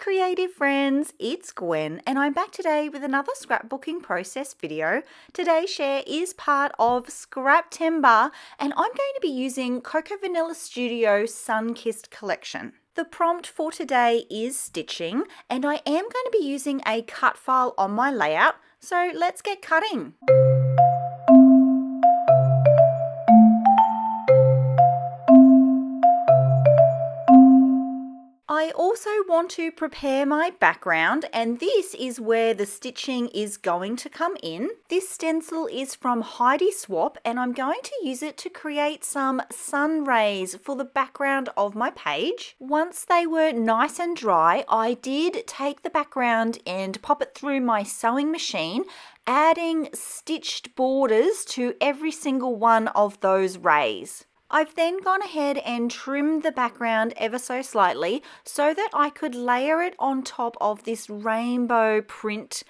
creative friends, it's Gwen and I'm back today with another scrapbooking process video. Today's share is part of Scraptember and I'm going to be using Cocoa Vanilla Studio Sun-Kissed collection. The prompt for today is stitching and I am going to be using a cut file on my layout, so let's get cutting. I also want to prepare my background, and this is where the stitching is going to come in. This stencil is from Heidi Swap and I'm going to use it to create some sun rays for the background of my page. Once they were nice and dry, I did take the background and pop it through my sewing machine, adding stitched borders to every single one of those rays. I've then gone ahead and trimmed the background ever so slightly so that I could layer it on top of this rainbow print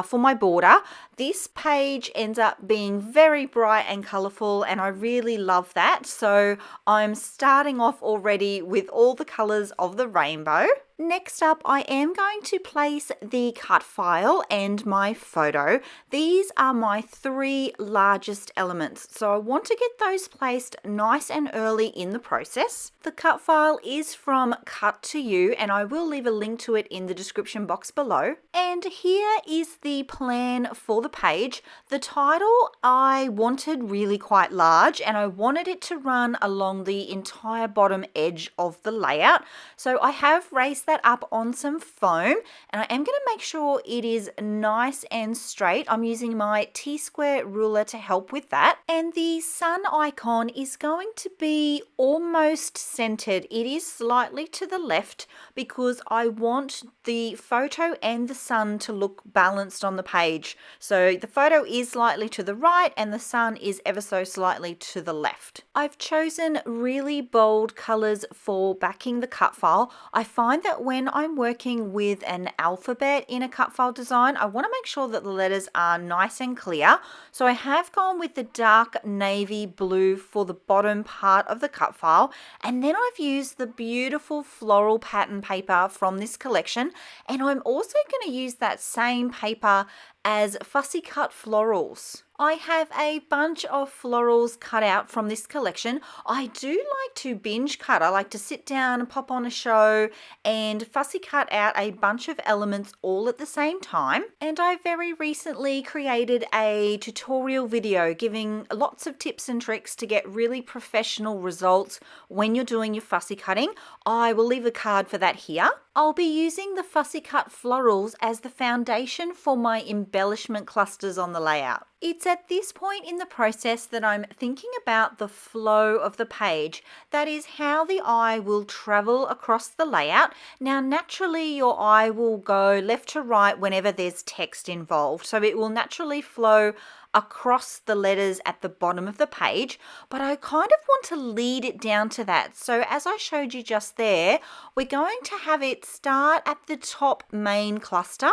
for my border. This page ends up being very bright and colourful and I really love that. So I'm starting off already with all the colours of the rainbow. Next up, I am going to place the cut file and my photo. These are my three largest elements, so I want to get those placed nice and early in the process. The cut file is from Cut to You and I will leave a link to it in the description box below. And here is the plan for the page. The title I wanted really quite large and I wanted it to run along the entire bottom edge of the layout. So I have raised that up on some foam and I am going to make sure it is nice and straight. I'm using my T-square ruler to help with that. And the sun icon is going to be almost centered. It is slightly to the left because I want the photo and the sun to look balanced on the page. So the photo is slightly to the right and the sun is ever so slightly to the left. I've chosen really bold colors for backing the cut file. I find that when I'm working with an alphabet in a cut file design, I want to make sure that the letters are nice and clear. So I have gone with the dark navy blue for the bottom part of the cut file. And then I've used the beautiful floral pattern paper from this collection. And I'm also going to use that same paper as fussy cut florals. I have a bunch of florals cut out from this collection. I do like to binge cut. I like to sit down and pop on a show and fussy cut out a bunch of elements all at the same time. And I very recently created a tutorial video giving lots of tips and tricks to get really professional results when you're doing your fussy cutting. I will leave a card for that here. I'll be using the fussy cut florals as the foundation for my embellishment clusters on the layout. It's at this point in the process that I'm thinking about the flow of the page. That is how the eye will travel across the layout. Now, naturally, your eye will go left to right whenever there's text involved. So it will naturally flow across the letters at the bottom of the page, but I kind of want to lead it down to that. So as I showed you just there, we're going to have it start at the top main cluster,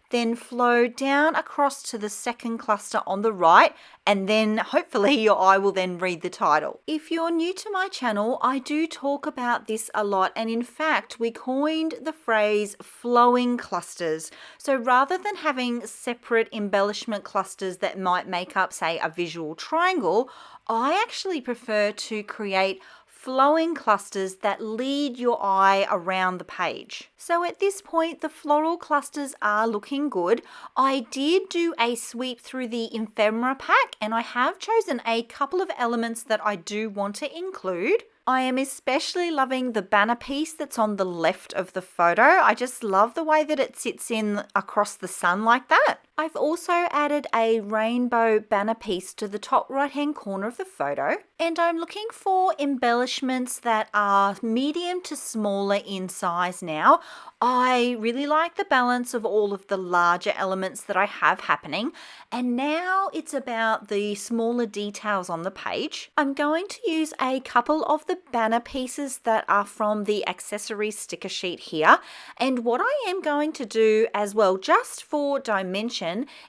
then flow down across to the second cluster on the right, and then hopefully your eye will then read the title. If you're new to my channel, I do talk about this a lot, and in fact we coined the phrase flowing clusters. So rather than having separate embellishment clusters that might make up, say, a visual triangle, I actually prefer to create flowing clusters that lead your eye around the page. So at this point, the floral clusters are looking good. I did do a sweep through the ephemera pack and I have chosen a couple of elements that I do want to include. I am especially loving the banner piece that's on the left of the photo. I just love the way that it sits in across the sun like that. I've also added a rainbow banner piece to the top right hand corner of the photo, and I'm looking for embellishments that are medium to smaller in size now. I really like the balance of all of the larger elements that I have happening, and now it's about the smaller details on the page. I'm going to use a couple of the banner pieces that are from the accessories sticker sheet here, and what I am going to do as well, just for dimension,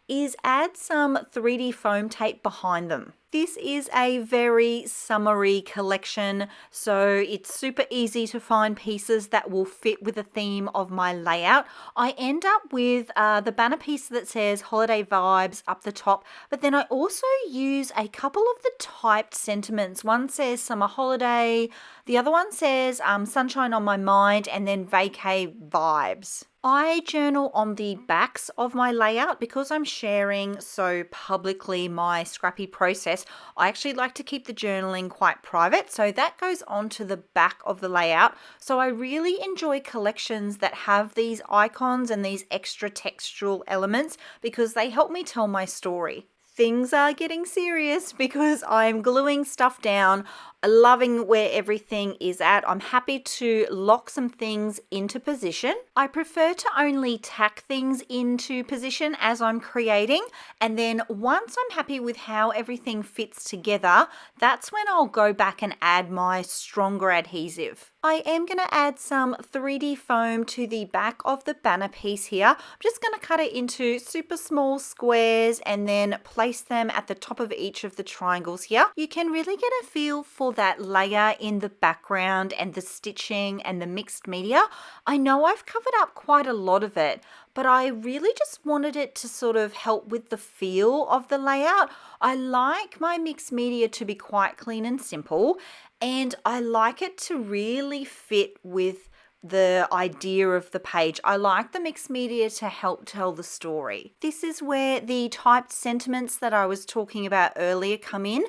is add some 3D foam tape behind them. This is a very summery collection, so it's super easy to find pieces that will fit with the theme of my layout. I end up with the banner piece that says holiday vibes up the top, but then I also use a couple of the typed sentiments. One says summer holiday, the other one says sunshine on my mind, and then vacay vibes. I journal on the backs of my layout because I'm sharing so publicly my scrappy process. I actually like to keep the journaling quite private, so that goes onto the back of the layout. So I really enjoy collections that have these icons and these extra textual elements because they help me tell my story. Things are getting serious because I'm gluing stuff down, loving where everything is at. I'm happy to lock some things into position. I prefer to only tack things into position as I'm creating, and then once I'm happy with how everything fits together, that's when I'll go back and add my stronger adhesive. I am going to add some 3D foam to the back of the banner piece here. I'm just going to cut it into super small squares and then place them at the top of each of the triangles here. You can really get a feel for that layer in the background and the stitching and the mixed media. I know I've covered up quite a lot of it, but I really just wanted it to sort of help with the feel of the layout. I like my mixed media to be quite clean and simple, and I like it to really fit with the idea of the page. I like the mixed media to help tell the story. This is where the typed sentiments that I was talking about earlier come in.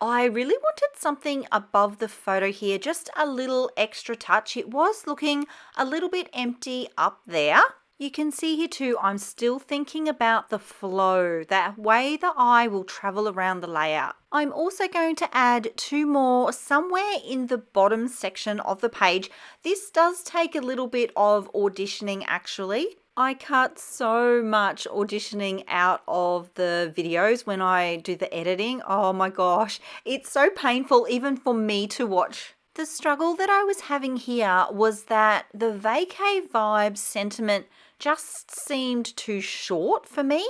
I really wanted something above the photo here, just a little extra touch. It was looking a little bit empty up there. You can see here too, I'm still thinking about the flow, that way the eye will travel around the layout. I'm also going to add 2 more somewhere in the bottom section of the page. This does take a little bit of auditioning actually. I cut so much auditioning out of the videos when I do the editing. Oh my gosh, it's so painful even for me to watch. The struggle that I was having here was that the vacay vibes sentiment just seemed too short for me.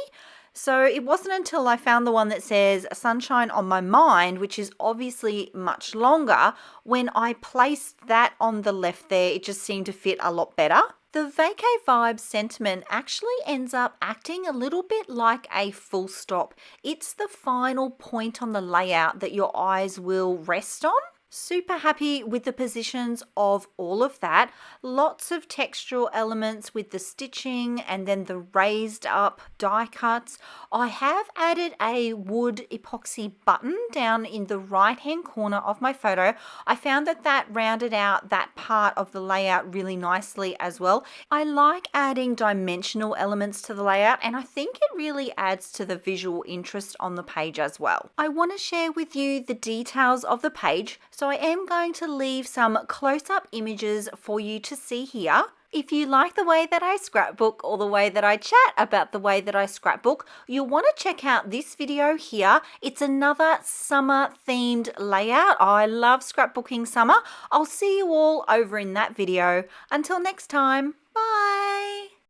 So it wasn't until I found the one that says sunshine on my mind, which is obviously much longer, when I placed that on the left there, it just seemed to fit a lot better. The vacay vibes sentiment actually ends up acting a little bit like a full stop. It's the final point on the layout that your eyes will rest on. Super happy with the positions of all of that. Lots of textural elements with the stitching and then the raised up die cuts. I have added a wood epoxy button down in the right hand corner of my photo. I found that that rounded out that part of the layout really nicely as well. I like adding dimensional elements to the layout, and I think it really adds to the visual interest on the page as well. I want to share with you the details of the page, so I am going to leave some close-up images for you to see here. If you like the way that I scrapbook or the way that I chat about the way that I scrapbook, you'll want to check out this video here. It's another summer themed layout. I love scrapbooking summer. I'll see you all over in that video. Until next time, bye.